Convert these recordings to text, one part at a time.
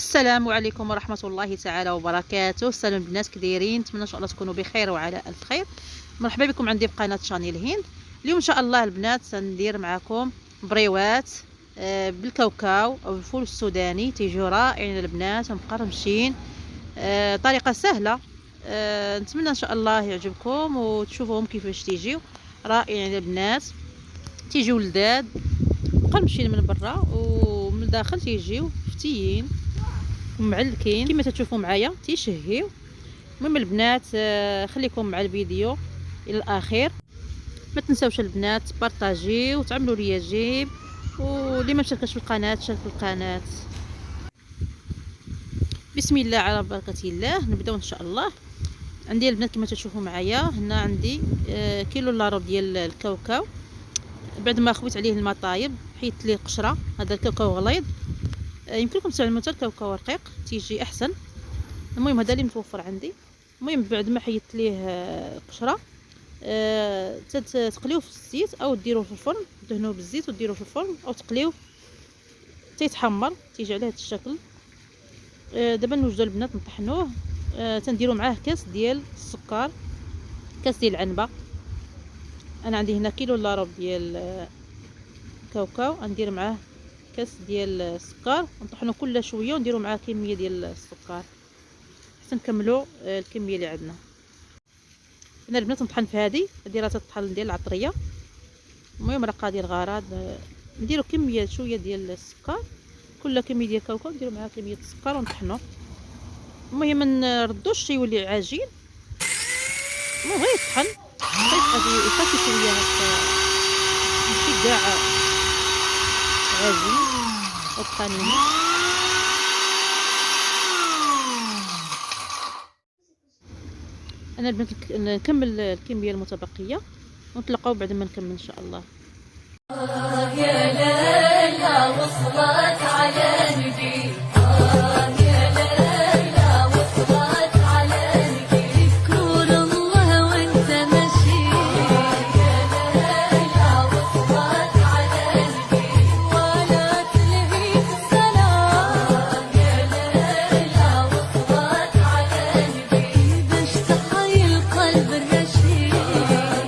السلام عليكم ورحمة الله تعالى وبركاته. السلام البنات، كدايرين؟ نتمنى ان شاء الله تكونوا بخير وعلى الف خير. مرحبا بكم عندي في قناة شانيل هند. اليوم ان شاء الله البنات سندير معكم بريوات بالكاوكاو او الفول السوداني. تيجوا رائعين البنات ومقرمشين، طريقة سهلة. نتمنى ان شاء الله يعجبكم وتشوفوهم كيفاش تيجيو رائعين البنات. تيجيو لذاذ مقرمشين من برا ومن الداخل تيجيو فتيين ومعلكين كما تشوفوا معايا تيشهيو. المهم البنات خليكم مع الفيديو الى الاخير. ما تنساوش البنات بارطاجيو وتعملوا لي جيم، واللي ما مشاركش في القناه شارك في القناه. بسم الله على بركه الله، نبداو ان شاء الله. عندي البنات كما تشوفوا معايا هنا عندي كيلو الا ربع ديال الكاوكاو. بعد ما خويت عليه الماء طايب حيدت ليه القشره. هذا الكاوكاو غليظ، يمكنكم تستعملوا حتى الكاوكاو رقيق تيجي احسن. المهم هذا اللي متوفر عندي. المهم بعد ما حيدت ليه القشره تقليوه في الزيت او ديروه في الفرن، دهنوه بالزيت وديروه في الفرن او تقليوه تيتحمر تيجي على هذا الشكل. دابا نوجدوا البنات نطحنوه. تنديروا معاه كاس ديال السكر، كاس ديال العنبه. انا عندي هنا كيلو الا ربع ديال الكاوكاو، غندير معاه كاس ديال السكر ونطحنوا كل شويه ونديروا معاه كميه ديال السكر حتى نكملوا الكميه اللي عندنا. انا البنات نطحن في هذه راه تطحن ديال العطريه. المهم راه قادر الغرض نديروا كميه شويه ديال السكر، كل كميه ديال الكاوكاو نديروا معاه كميه السكر ونطحنوا. المهم ما نردوش يولي عجين. المهم غير يطحن يبقى شويه هكا ماشي كاع عجين وطحنينه. انا البنات نكمل الكميه المتبقيه ونتلاقاو بعد ما نكمل ان شاء الله. يا ليلى وصلت على نبي، يا ليلى وصلت على نبي، نور الله وانت ماشي. يا ليلى وصلت على نبي ولا تلهي السلام. يا ليلى وصلت على نبي باش تحيي القلب الرشيد.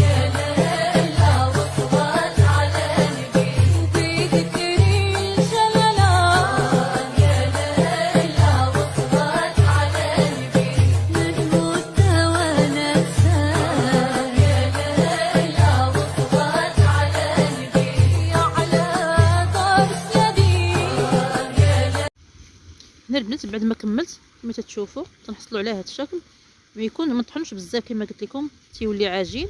يا ليلى وصلت على نبي وبذكري الجلالات. يا ليلى وصلت على نبي نموت وانا انساك. يا ليلى وصلت على نبي على دار السبيل. هنا البنات بعد ما كملت كما تشوفوا تنحصلوا على هذا الشكل. ما يكون ما نطحنوش بزاف كما قلت لكم تيولي عجين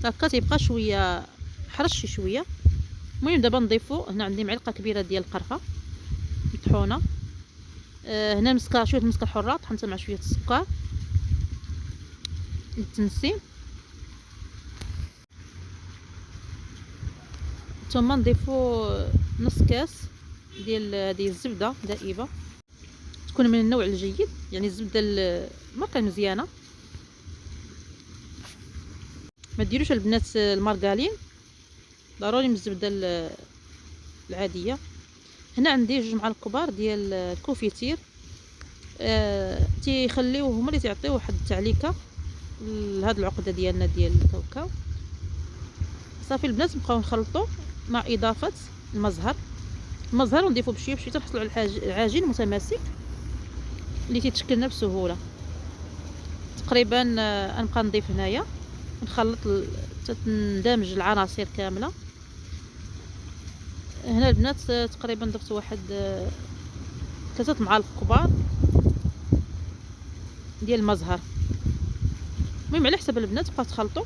هكا تيبقى شويه حرش شويه. المهم دابا نضيفوا هنا عندي معلقه كبيره ديال القرفه مطحونه. هنا مسكه شويه المسكه الحره طحنتها مع شويه السكر للتنسيم. ثم نضيفوا نص كاس ديال الزبده دائبه تكون من النوع الجيد، يعني الزبده الماركه مزيانه. ما ديروش البنات المارغالين، ضروري من الزبده العاديه. هنا عندي 2 معالق كبار ديال الكوفيتير. تيخليوه هما اللي تعطيو واحد التعليكه لهاد العقده ديالنا ديال الكاوكاو. صافي البنات نبقاو نخلطوا مع اضافه المزهر ونضيفوا بشويه بشويه تنحصلوا على العجين متماسك اللي تيتشكلنا بسهوله. تقريبا غنبقى نضيف هنايا نخلط تندمج العناصر كامله. هنا البنات تقريبا درت واحد 3 معالق كبار ديال المزهر. المهم على حسب البنات بقاو تخلطوا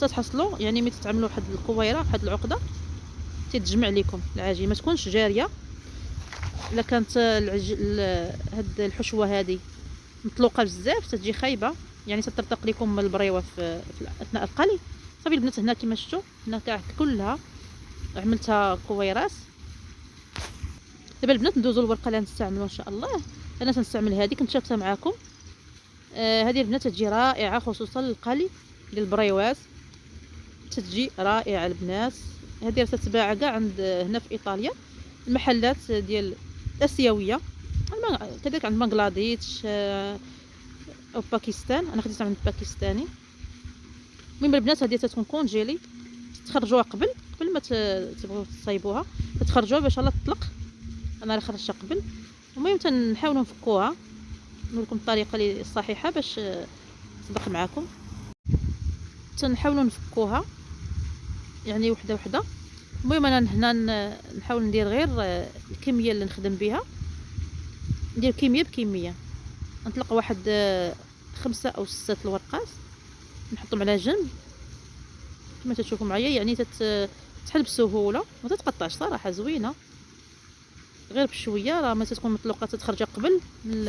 تتحصلوا، يعني ملي تتعملوا واحد الكويره واحد العقده تتجمع لكم العجين ما تكونش جاريه. الا كانت هاد الحشوه هذه مطلوقه بزاف تتجي خايبه، يعني تطرطق لكم البريوه في اثناء القلي. صافي البنات هنا كما شفتوا هنا كاع كلها عملتها كويرات. دابا البنات ندوزو الورقه اللي غنستعملوا ان شاء الله. انا تنستعمل هذه كنت شاركتها معكم. هذه البنات تجي رائعه خصوصا للقلي ديال البريوات، تتجي رائعه البنات. هذه راه تتباع كاع عند هنا في ايطاليا المحلات ديال اسيويه، كذلك عند بنغلاديش او باكستان. انا خديتها من باكستاني. المهم البنات هذه تتكون كونجيلي، تخرجوها قبل ما تبغيو تصايبوها، تخرجوها باش لا تطلق. انا راه خرجتها قبل. المهم تنحاولوا نفكوها، نوريكم الطريقه اللي الصحيحه باش تصدق معكم. تنحاولوا نفكوها يعني وحده وحده. المهم انا هنا نحاول ندير غير الكميه اللي نخدم بها، ندير كميه بكميه. نطلق واحد 5 أو 6 الورقات، نحطهم على جنب كما تشوفوا معايا. يعني تحل بسهوله، ما تتقطعش صراحه، زوينه غير بشويه. راه ما تكون مطلوقه تتخرج قبل من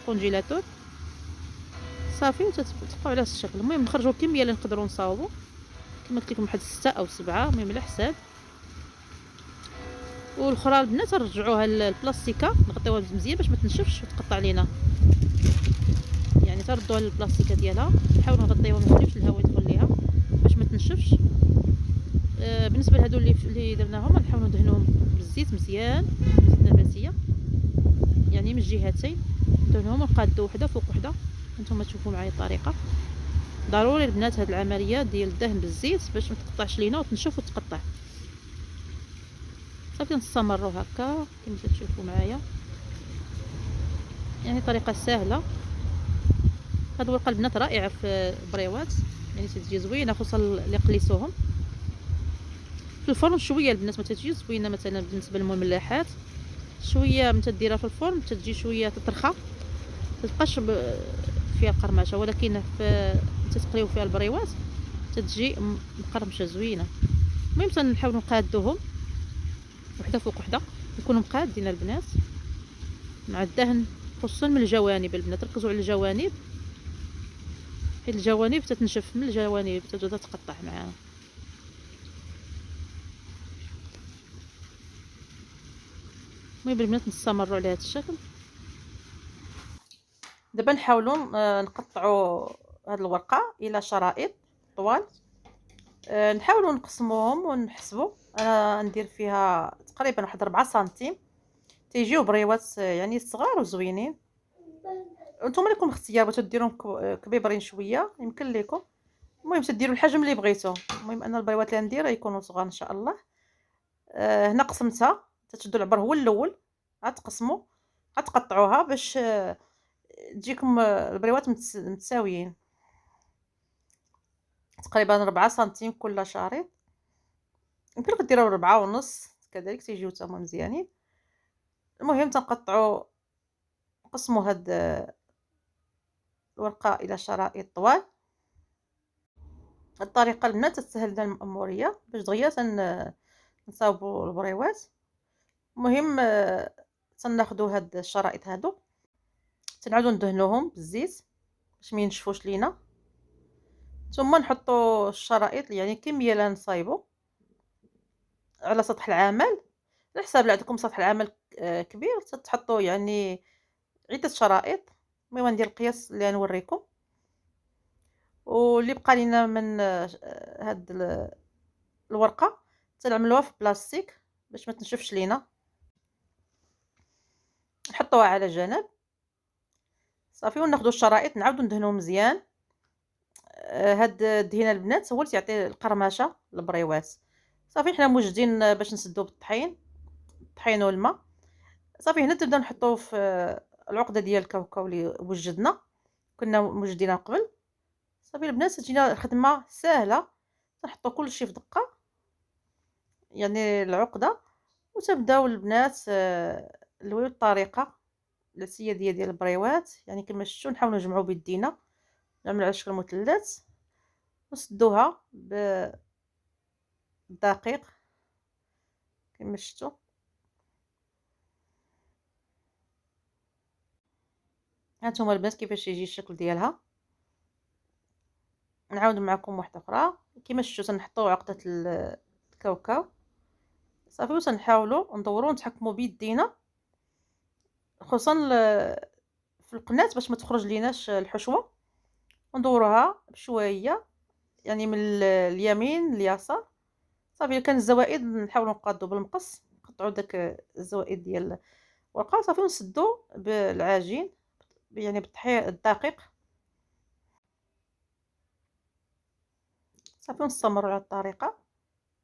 الكونجيلاتور صافي، وتتبقى على هذا الشكل. المهم نخرجوا الكميه اللي نقدروا نصاوبوا، كما قلت لكم واحد 6 أو 7، المهم على حساب. والاخرى البنات نرجعوها للبلاستيكه، نغطيوها مزيان باش ما تنشفش وتقطع لينا. يعني تردوها للبلاستيكه ديالها، نحاولوا نغطيوها ما نخليوش الهواء يدخل ليها باش ما تنشفش. بالنسبه لهادو اللي درناهم نحاولوا ندهنوهم بالزيت مزيان، زيت نباتيه يعني من الجهتين. ندهنوهم ونقادو وحده فوق وحده. نتوما تشوفوا معايا الطريقه. ضروري البنات هاد العمليه ديال الدهن بالزيت باش ما تقطعش لينا وتنشف وتقطع. صافي نستمروا هكا كما تشوفوا معايا، يعني طريقه سهله. هاد الورقه البنات رائعه في البريوات، يعني تجي زوينه خصوصا اللي قليتوهم في الفرن. شويه البنات ما تجي زوينه، مثلا بالنسبه للمملحات شويه من تديرها في الفرن تجي شويه تطرخه، تبقاش فيها قرمشه. ولكن في تتقليو فيها البريوات تتجي مقرمشه زوينه. المهم تنحاولوا نقادوهم وحده فوق وحده، يكونوا مقادين البنات مع الدهن، خصوصا من الجوانب. البنات ركزوا على الجوانب، حيت الجوانب تتنشف من الجوانب تبدا تقطع معانا. المهم البنات نستمروا على هذا الشكل. دابا نحاولوا نقطعوا هذه الورقه الى شرائط طوال. نحاولوا نقسموهم ونحسبوا. انا ندير فيها تقريبا واحد 4 سنتيم، تيجيو بريوات يعني صغار وزوينين. نتوما لكم اختيار، بغيتو ديروهم كبيبرين شويه يمكن لكم. المهم تديروا الحجم اللي بغيتو. المهم انا البريوات اللي ندير يكونوا صغار ان شاء الله. هنا قسمتها، تشدوا العبر هو الاول، غتقسموا غتقطعوها باش تجيكم البريوات متساويين. تقريبا 4 سنتيم كل شريط، يمكن ديروا 4.5 كذلك تيجيو تما مزيانين. المهم تنقطعوا نقسموا هاد الورقه الى شرائط طوال. الطريقه البنات تسهل لنا المأموريه باش دغيا نصاوبوا البريوات. المهم تناخذوا هاد الشرائط هادو تنعاودوا ندهنوهم بالزيت باش ما ينشفوش لينا، ثم نحطوا الشرائط يعني كميه اللي نصايبوا على سطح العمل. على حساب اللي عندكم سطح العمل كبير تحطوا يعني عده شرائط. المهم ندير القياس اللي نوريكم. واللي بقى لينا من هاد الورقه تنعملوها في بلاستيك باش ما تنشفش لينا، نحطوها على جنب صافي. وناخذوا الشرائط نعاودوا ندهنوهم مزيان. هاد الدهينه البنات هو اللي تعطي القرمشه للبريوات. صافي حنا موجدين باش نسدو بالطحين، الطحين والماء. صافي هنا تبدا نحطوه في العقده ديال الكاوكاو اللي وجدنا كنا موجدينها قبل. صافي البنات تجينا الخدمه سهله، نحطو كلشي في دقه يعني العقده. وتبداو البنات لوي الطريقه الاساسيه ديال البريوات. يعني كما شفتوا نحاولوا نجمعوا بيدينا، نعملوا على شكل مثلث ونسدوها بالدقيق كما شفتوا. هانتوما البنات كيفاش يجي الشكل ديالها. نعاود معكم واحده اخرى كما شفتوا تنحطوا عقده الكاوكاو صافي، وتنحاولوا ندوروا نتحكموا بيدينا خصوصا في القنات باش ما تخرج ليناش الحشوه. وندوروها بشويه يعني من اليمين لليسار. صافي كان الزوائد نحاولوا نقادو بالمقص، نقطعوا داك الزوائد ديال ونبقاو صافي نسدو بالعجين، يعني الدقيق صافي، ونستمروا على الطريقه.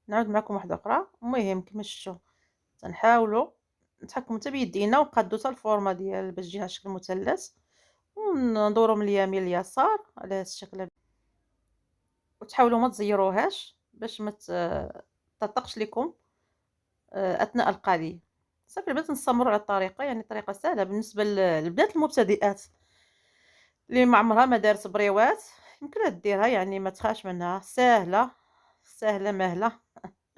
نعاود معكم واحده اخرى. المهم كما شفتوا تنحاولوا نتحكموا حتى بيدينا ونقادو حتى الفورمه ديال باش تجينا شكل مثلث، وندورو من اليمين لليسار على هذا الشكل هذا. وتحاولوا ما تزيروهاش باش ما تطقش لكم اثناء القلي. صافي البنات نستمروا على الطريقه، يعني طريقه سهله بالنسبه للبنات المبتدئات اللي ما عمرها ما دارت بريوات، يمكنها ديرها، يعني ما تخافش منها، سهله سهله مهله.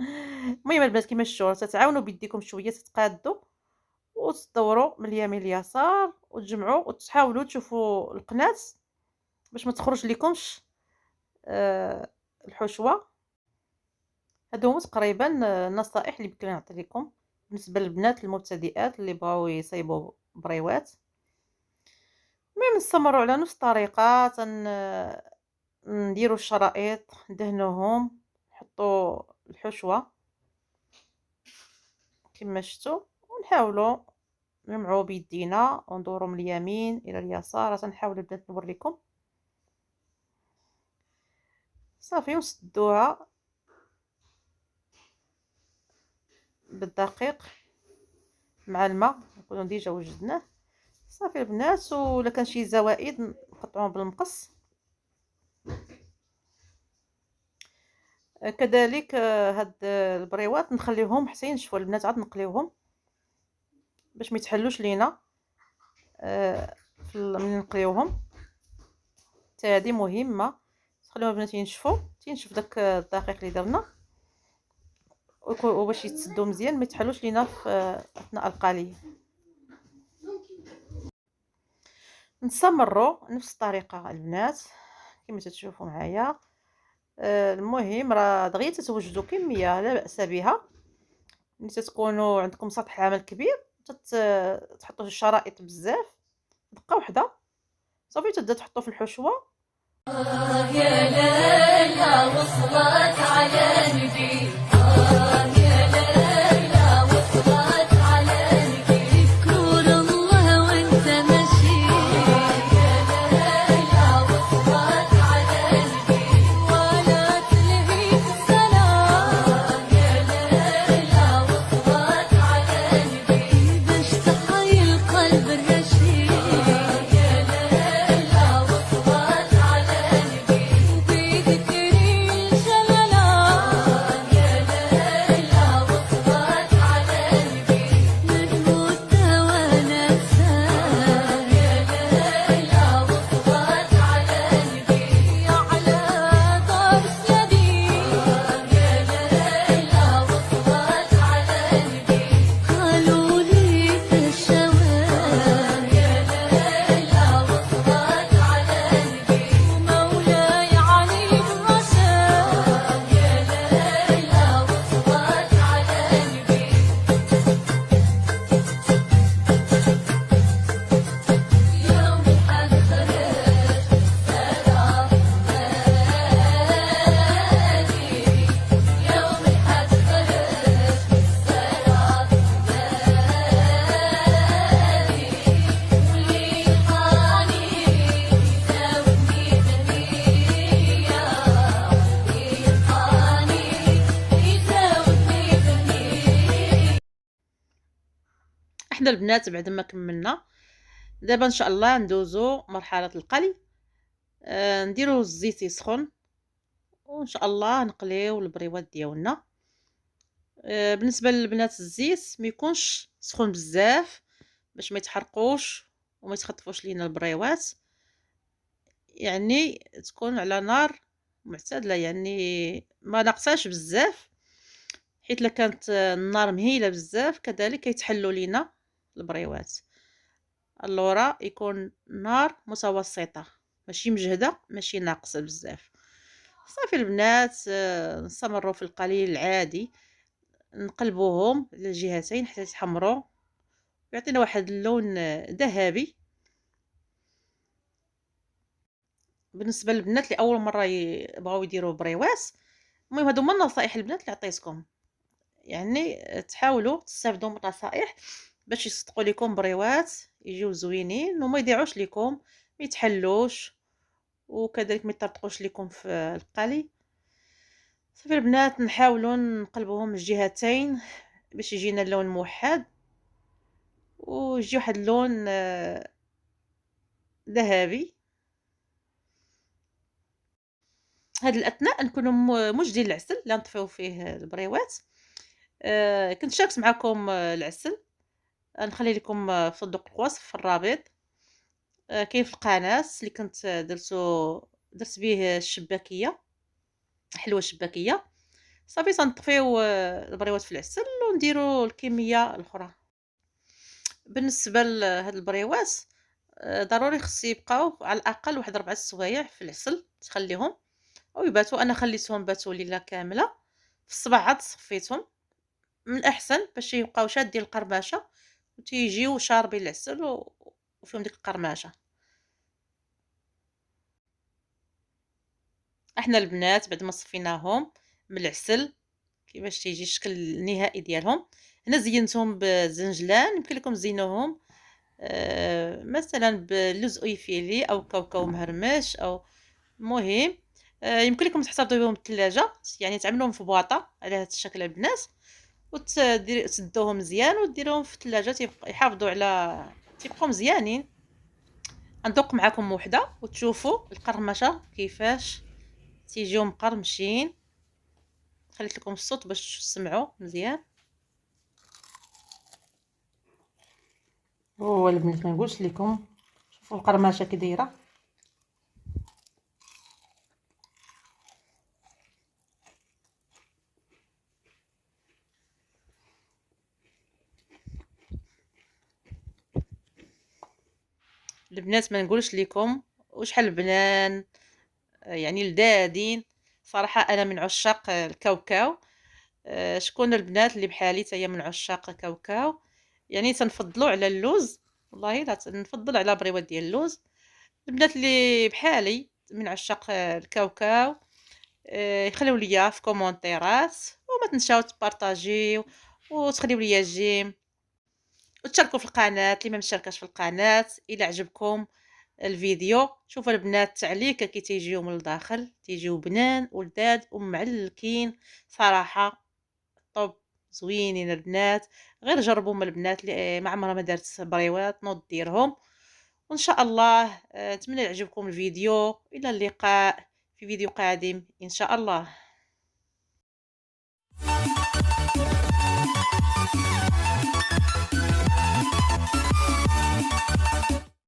المهم البنات كيما شفتوا تتعاونوا بيديكم شويه، تتقادوا وتدوروا من اليمين لليسار وتجمعوا وتحاولوا تشوفوا القناه باش ما تخرج لكمش الحشوه. هادو هما تقريبا النصائح اللي بغيت نعطي لكم بالنسبه للبنات المبتدئات اللي بغاو يصايبوا بريوات. المهم نستمروا على نفس الطريقه، نديروا الشرائط ندهنوهم، نحطوا الحشوه كما شفتوا، ونحاولوا نجمعوا بيدينا وندوروا من اليمين الى اليسار. تنحاول البنات نوريكم صافي، ونسدوها بالدقيق مع الماء، نكونوا ديجا وجدناه. صافي البنات، ولا كان شي زوائد نقطعوهم بالمقص. كذلك هاد البريوات نخليوهم حتى ينشفوا البنات، عاد نقليوهم باش ما يتحلوش لينا من نقليوهم. حتى هذه مهمه، تخليوهم البنات ينشفوا، تينشف داك الدقيق اللي درنا، وباش يتسدوا مزيان ما يتحلوش لينا في اثناء القلي. نستمروا نفس الطريقه البنات كما تشوفوا معايا. المهم راه دغيا تتوجدوا كميه لا باس بها. ملي تكونوا عندكم سطح عمل كبير تحطوا الشرائط بزاف، دقه واحده صافي تبدا تحطوا في الحشوه. يا ليلى وصلت على نبي، يا ليلى وصلت على نبي، نور الله وانت ماشي. يا ليلى وصلت على نبي، ولا تلهي السلام. يا ليلى وصلت على نبي، باش تحيي القلب الرشيد. يا ليلى وصلت على نبي، وبذكري الجلالات. يا ليلى وصلت على نبي، نموت وننسى. يا ليلى وصلت على نبي، يا على دار السليم. يا ليلى وصلت على نبي، قالوا لي في الشوارع. يا ليلى وصلت على نبي، ومولاي علي الرشاد. يا ليلى وصلت على نبي، يوم الحد خرج بالسلام نادي. يوم الحد خرج بالسلام نادي، واللي يلقاني يساويني بالنية. واللي يلقاني يساويني بالنية. احنا البنات بعد ما كملنا دابا ان شاء الله ندوزو مرحله القلي. نديرو الزيت يسخن وان شاء الله نقليو البريوات ديالنا. بالنسبه للبنات الزيت ما يكونش سخون بزاف باش ما يتحرقوش وما يتخطفوش لينا البريوات، يعني تكون على نار معتدله، يعني ما ناقصاش بزاف، حيت الا كانت النار مهيله بزاف كذلك يتحلوا لينا البريوات. اللورا يكون نار متوسطه، ماشي مجهده ماشي ناقصه بزاف. صافي البنات نستمروا في القليل العادي، نقلبوهم للجهتين حتى يتحمروا ويعطينا واحد اللون ذهبي. بالنسبه للبنات اللي اول مره يبغاو يديروا بريوات، المهم هادو هما النصائح البنات اللي عطيتكم، يعني تحاولوا تستافدوا من النصائح باش يصدقوا لكم بريوات يجيو زوينين وما يضيعوش لكم، ما يتحلوش، وكذلك ما يطرطقوش لكم في القالي. صافي البنات نحاولوا نقلبوهم الجهتين باش يجينا اللون موحد ويجي واحد اللون ذهبي. هاد الاثناء نكونوا موجدين العسل اللي نطفيو فيه البريوات. كنت شاركت معكم العسل، نخلي لكم في صندوق الوصف في الرابط. كاين في القناه اللي كنت درت به الشباكيه، حلوه شباكيه. صافي تنطفيو البريوات في العسل ونديروا الكميه الاخرى. بالنسبه لهاد البريوات ضروري خص يبقاو على الاقل واحد 4 سوايع في العسل، تخليهم ويباتوا. انا خليتهم باتوا ليله كامله، في الصباح عاد صفيتهم من الاحسن باش يبقاو شادين القرماشه وتيجيو شاربين العسل وفيهم ديك القرماشه. احنا البنات بعد ما صفيناهم من العسل كيفاش تيجي الشكل النهائي ديالهم. هنا زينتهم بالزنجلان، يمكن لكم تزينوهم مثلا بلوز اويفيلي او كاوكاو مهرمش، او مهم يمكن لكم تحتفظوا بهم الثلاجه، يعني تعملوهم في بواطه على هذا الشكل البنات تسدوهم مزيان وديروهم في الثلاجه يحافظوا على تيبقوا مزيانين. ندوق معكم وحده وتشوفوا القرمشه كيفاش تيجيو مقرمشين. خليت لكم الصوت باش تسمعوا مزيان. هو البنات ما نقولش لكم، شوفوا القرمشه كي دايره. البنات ما نقولش لكم وشحال بنان، يعني لذاذين صراحه. انا من عشاق الكاوكاو. شكون البنات اللي بحالي تاهي من عشاق الكاوكاو، يعني تنفضلوا على اللوز. والله لا نفضل على بريوات ديال اللوز. البنات اللي بحالي من عشاق الكاوكاو يخليو ليا في كومونتيرات، وما تنساو تبارطاجيو وتخليو ليا جيم وتشاركوا في القناه اللي ما مشاركاش في القناه. الى عجبكم الفيديو شوفوا البنات التعليكه كي تيجيو من الداخل تيجيو بنان ولذاذ ومعلكين صراحه. طب زوينين البنات، غير جربوا من البنات اللي ما عمرها ما دارت بريوات نوض ديرهم. وان شاء الله نتمنى يعجبكم الفيديو. الى اللقاء في فيديو قادم ان شاء الله.